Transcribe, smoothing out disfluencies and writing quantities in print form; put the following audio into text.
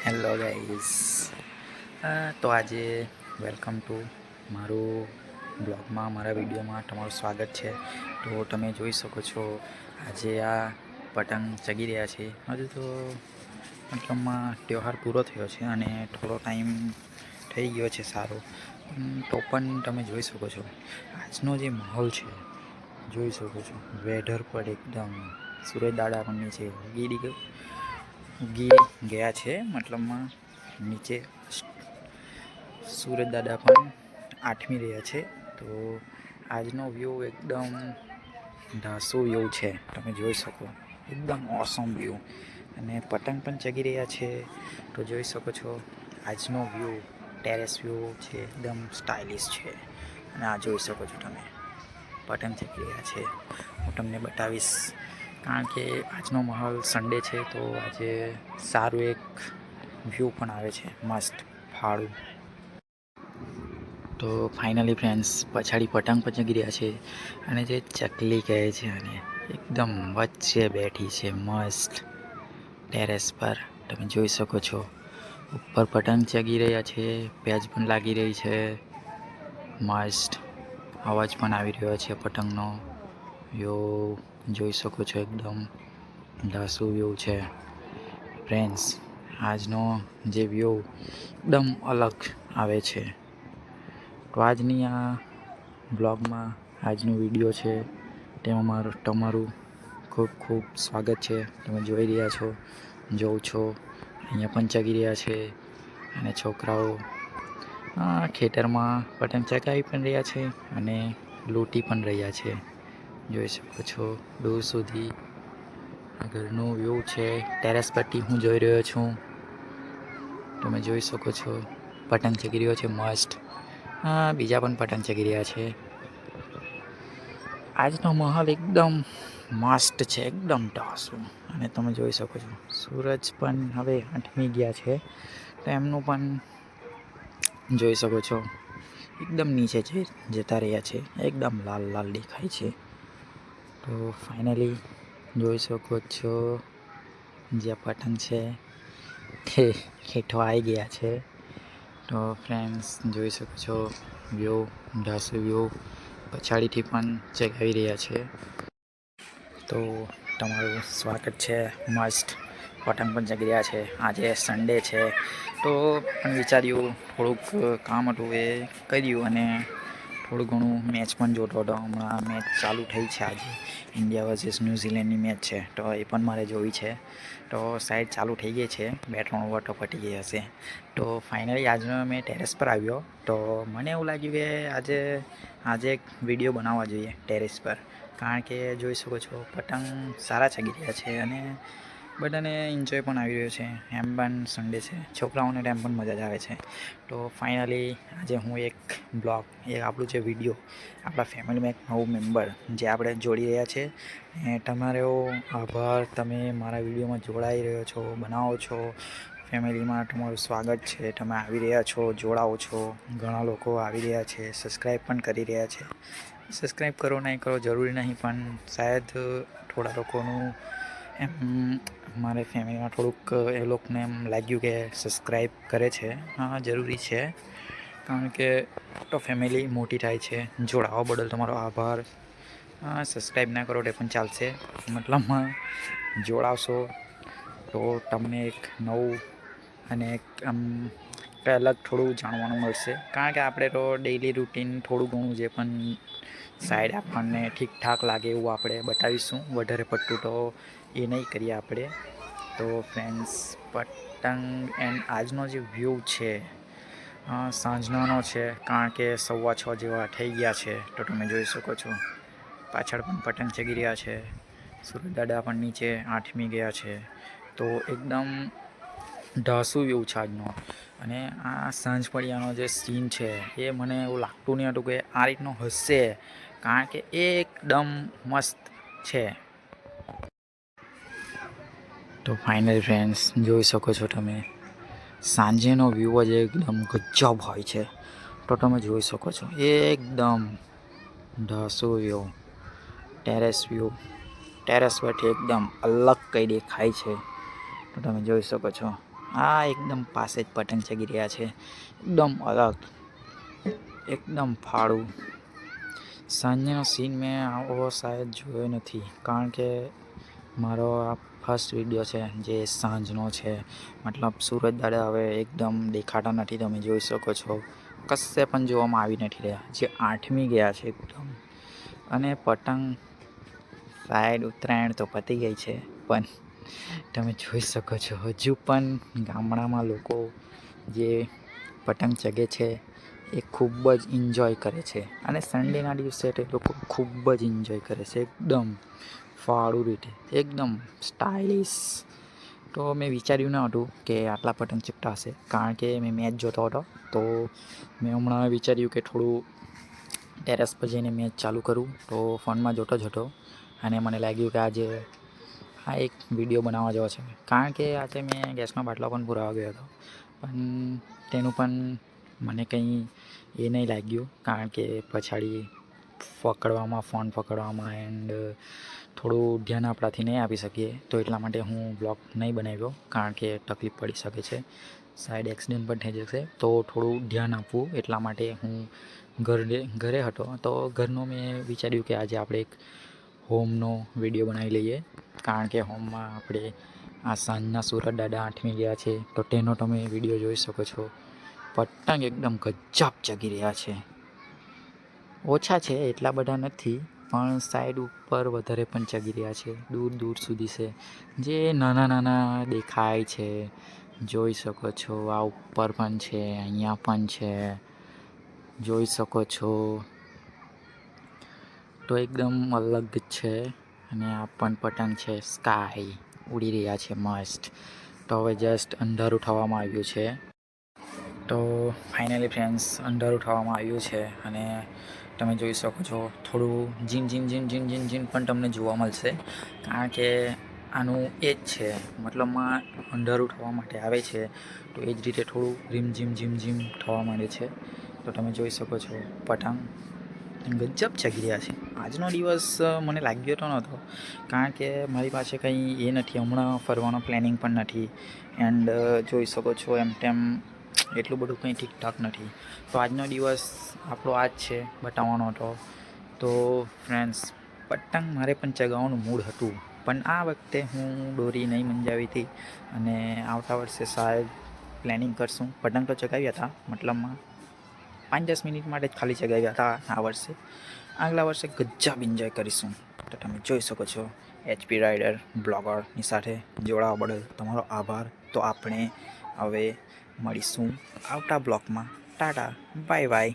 Hello guys, તો આજે welcome to મારું બ્લોગમાં, મારા વિડીયોમાં તમારું સ્વાગત છે. તો તમે જોઈ શકો છો આજે આ પતંગ ચગી રહ્યા છે. હજુ તો મતલબમાં તહેવાર પૂરો થયો છે અને થોડો ટાઈમ થઈ ગયો છે સારો, તો પણ તમે જોઈ શકો છો આજનો જે માહોલ છે. જોઈ શકો છો વેધર પર એકદમ સૂરજ દાડા પણ નીચે ઉગી ગયા છે. મતલબમાં નીચે સૂરજ દાદા પણ આઠમી રહ્યા છે. તો આજનો વ્યૂ એકદમ ધાસુ વ્યૂ છે. તમે જોઈ શકો એકદમ ઓસમ વ્યૂ, અને પતંગ પણ ચગી રહ્યા છે. તો જોઈ શકો છો આજનો વ્યૂ, ટેરેસ વ્યૂ છે, એકદમ સ્ટાઇલિશ છે. અને આ જોઈ શકો છો તમે પતંગ ચગી રહ્યા છે. હું તમને બતાવીશ, કારણ કે આજનો માહોલ સન્ડે છે. તો આજે સારું એક વ્યૂ પણ આવે છે, મસ્ત ફાળું. તો ફાઇનલી ફ્રેન્ડ્સ, પછાડી પતંગ પણ ચગી રહ્યા છે. અને જે ચકલી કહે છે અને એકદમ વચ્ચે બેઠી છે મસ્ત ટેરેસ પર. તમે જોઈ શકો છો ઉપર પતંગ ચગી રહ્યા છે, પેચ પણ લાગી રહી છે. મસ્ત અવાજ પણ આવી રહ્યો છે પતંગનો. વ્યૂ જોઈ શકો છો એકદમ ધાસુ વ્યૂ છે ફ્રેન્ડ્સ. આજનો જે વ્યૂ એકદમ અલગ આવે છે. તો આજની આ બ્લોગમાં આજનો વિડીયો છે, તેમાં તમારું ખૂબ ખૂબ સ્વાગત છે. તમે જોઈ રહ્યા છો, જોઉં છો અહીંયા પણ ચગી રહ્યા છે. અને છોકરાઓ ખેતરમાં પતંગ ચગાવી પણ રહ્યા છે અને લૂંટી પણ રહ્યા છે. જોઈ શકો છો દૂર સુધી ઘરનો વ્યૂ છે. ટેરેસ પરથી હું જોઈ રહ્યો છું. તમે જોઈ શકો છો પતંગ ચગી રહ્યો છે મસ્ત. બીજા પણ પતંગ ચગી રહ્યા છે. આજનો માહોલ એકદમ મસ્ત છે, એકદમ ધાસુ. અને તમે જોઈ શકો છો સૂરજ પણ હવે આથમી ગયા છે. તો એમનું પણ જોઈ શકો છો એકદમ નીચે જતા રહ્યા છે, એકદમ લાલ લાલ દેખાય છે. તો ફાઇનલી જોઈ શકો છો જ્યાં પતંગ છે તે હેઠવા આવી ગયા છે. તો ફ્રેન્ડ્સ જોઈ શકો છો વ્યૂ, ધાસુ વ્યૂ પછાડીથી પણ ચગાવી રહ્યા છે. તો તમારું સ્વાગત છે. મસ્ત પતંગ પણ ચગી રહ્યા છે. આજે સન્ડે છે તો પણ વિચાર્યું થોડુંક કામ હતું એ કર્યું, અને થોડું ઘણું મેચ પણ જોતો હતો. હમણાં મેચ ચાલુ થઈ છે. આજે ઇન્ડિયા વર્સિસ ન્યૂઝીલેન્ડની મેચ છે, તો એ પણ મારે જોવી છે. તો સાઈડ ચાલુ થઈ ગઈ છે, 2-3 ઓવર તો પતી ગઈ હશે. તો ફાઇનલી આજનો મેં ટેરેસ પર આવ્યો. તો મને એવું લાગ્યું કે આજે એક વિડીયો બનાવવા જોઈએ ટેરેસ પર, કારણ કે જોઈ શકો છો પતંગ સારા ચગી રહ્યા છે અને બધાને એન્જોય પણ આવી રહ્યો છે. એમ પણ સન્ડે છે, છોકરાઓને ટાઈમ પણ મજા જ આવે છે. તો ફાઇનલી આજે હું એક બ્લોગ, એ આપણું જે વિડીયો, આપણા ફેમિલીમાં એક નવું મેમ્બર જે આપણે જોડી રહ્યા છે. તમારો આભાર, તમે મારા વિડીયોમાં જોડાઈ રહ્યો છો, બનાવો છો. ફેમિલીમાં તમારું સ્વાગત છે. તમે આવી રહ્યા છો, જોડાઓ છો. ઘણા લોકો આવી રહ્યા છે, સબસ્ક્રાઈબ પણ કરી રહ્યા છે. સબસ્ક્રાઈબ કરો નહીં કરો જરૂરી નહીં, પણ શાયદ થોડા લોકોનું એમ મારે ફેમિલીમાં થોડુંક એ લોકોને એમ લાગ્યું કે સબસ્ક્રાઈબ કરે છે. હા, જરૂરી છે, કારણ કે તો ફેમિલી મોટી થાય છે. જોડાવા બદલ તમારો આભાર. સબસ્ક્રાઈબ ના કરો તે પણ ચાલશે, મતલબમાં જોડાવશો તો તમને એક નવું અને એક આમ અલગ થોડું જાણવાનું મળશે. કારણ કે આપણે તો ડેઈલી રૂટીન થોડું ઘણું જે પણ સાઈડ આપણને ઠીકઠાક લાગે એવું આપણે બતાવીશું. વધારે પડતું તો એ નહીં કરીએ આપણે. તો ફ્રેન્ડ્સ, પતંગ એન્ડ આજનો જે વ્યૂ છે સાંજનાનો છે, કારણ કે 6:15 જેવા થઈ ગયા છે. તો તમે જોઈ શકો છો પાછળ પણ પતંગ ચગી રહ્યા છે. સૂરજ દાદા પણ નીચે આથમી ગયા છે. તો એકદમ ધાસુ વ્યૂ છે આજનો. અને આ સાંજ પડ્યાનો જે સીન છે એ મને એવું લાગતું નહીં હતું કે આ રીતનો હશે, કારણ કે એકદમ મસ્ત છે. તો ફાઇનલ ફ્રેન્ડ્સ, જોઈ શકો છો તમે સાંજેનો વ્યૂ જ એકદમ ગજબ હોય છે. તો તમે જોઈ શકો છો એકદમ ધાસુ વ્યૂ, ટેરેસ વ્યૂ. ટેરેસ પરથી એકદમ અલગ કંઈ દેખાય છે. તો તમે જોઈ શકો છો આ એકદમ પાસે જ પતંગ ચગી રહ્યા છે, એકદમ અલગ, એકદમ ફાળું. સાંજનો સીન મેં આવો શાયદ જોયો નથી, કારણ કે મારો આ ફર્સ્ટ વિડીયો છે જે સાંજનો છે. મતલબ સુરજ દાદા હવે એકદમ દેખાતા નથી, તમે જોઈ શકો છો. કશે પણ જોવામાં આવી નથી રહ્યા, જે 8મી ગયા છે એકદમ. અને પતંગ શાયદ ઉત્તરાયણ તો પતી ગઈ છે, પણ તમે જોઈ શકો છો હજુ પણ ગામડામાં લોકો જે પતંગ ચગે છે એ ખૂબ જ એન્જોય કરે છે. અને સન્ડેના દિવસે તે લોકો ખૂબ જ એન્જોય કરે છે, એકદમ ફાળું રીતે, એકદમ સ્ટાઇલિશ. તો મેં વિચાર્યું ન હતું કે આટલા પતંગ ચગતા હશે, કારણ કે મેં મેચ જોતો હતો. તો મેં હમણાં વિચાર્યું કે થોડું ટેરેસ પર જઈને મેચ ચાલુ કરું, તો ફોનમાં જોતો જ હતો. અને મને લાગ્યું કે આજે આ એક વિડીયો બનાવવા જેવો છે, કારણ કે આજે મેં ગેસનો બાટલો પણ પુરાવા ગયો હતો, પણ તેનું પણ મને કંઈ એ નહીં લાગ્યું, કારણ કે પછાડી પકડવામાં, ફોન પકડવામાં એન્ડ થોડું ધ્યાન આપણાથી નહીં આપી શકીએ, તો એટલા માટે હું બ્લોગ નહીં બનાવ્યો, કારણ કે તકલીફ પડી શકે છે, સાઈડ એક્સિડન્ટ પણ થઈ જશે. તો થોડું ધ્યાન આપવું એટલા માટે હું ઘરે હતો. તો ઘરનું મેં વિચાર્યું કે આજે આપણે એક હોમનો વિડીયો બનાવી લઈએ, કારણ કે હોમમાં આપણે આ સાંજના સુરત દાદા 8મી ગયા છે, તો તેનો તમે વિડીયો જોઈ શકો છો. પતંગ એકદમ ગજબ ચગી રહ્યા છે, ઓછા છે એટલા બધા નથી, પણ સાઈડ ઉપર વધારે પણ ચગી રહ્યા છે, દૂર દૂર સુધી છે, જે નાના નાના દેખાય છે, જોઈ શકો છો. આ ઉપર પણ છે, અહીંયા પણ છે, જોઈ શકો છો. તો એકદમ અલગ છે. અને આ પણ પતંગ છે, સ્કાય ઉડી રહ્યા છે મસ્ત. તો હવે જસ્ટ અંધારું થવામાં આવ્યું છે. તો ફાઇનલી ફ્રેન્ડ્સ, અંધારું થવામાં આવ્યું છે, અને તમે જોઈ શકો છો થોડું zone zone zone zone zone zone પણ તમને જોવા મળશે, કારણ કે આનું એ જ છે, મતલબમાં અંધારું થવા માટે આવે છે, તો એ જ રીતે થોડું રીમઝીમ ઝીમ થવા માંડે છે. તો તમે જોઈ શકો છો પતંગ ગજબ ચગી રહ્યા છે. આજનો દિવસ મને લાગ્યો તો નહોતો, કારણ કે મારી પાસે કંઈ એ નથી, હમણાં ફરવાનો પ્લાનિંગ પણ નથી. એન્ડ જોઈ શકો છો એમ તેમ એટલું બધું કંઈ ઠીકઠાક નથી. તો આજનો દિવસ આપણો આ જ છે, બતાવવાનો હતો. તો ફ્રેન્ડ્સ, પતંગ મારે પણ ચગાવવાનું મૂડ હતું, પણ આ વખતે હું દોરી નહીં મંજાવી હતી, અને આવતા વર્ષે શાયદ પ્લાનિંગ કરશું. પતંગ તો ચગાવ્યા હતા, મતલબમાં 5-10 મિનિટ માટે જ ખાલી ચગાવ્યા હતા આ વર્ષે. આગલા વર્ષે ગજબ એન્જોય કરીશું. તો તમે જોઈ શકો છો HP રાઇડર બ્લોગરની સાથે જોડાવા બદલ તમારો આભાર. તો આપણે હવે મળીશું આવતા બ્લોગમાં. Tata, bye bye.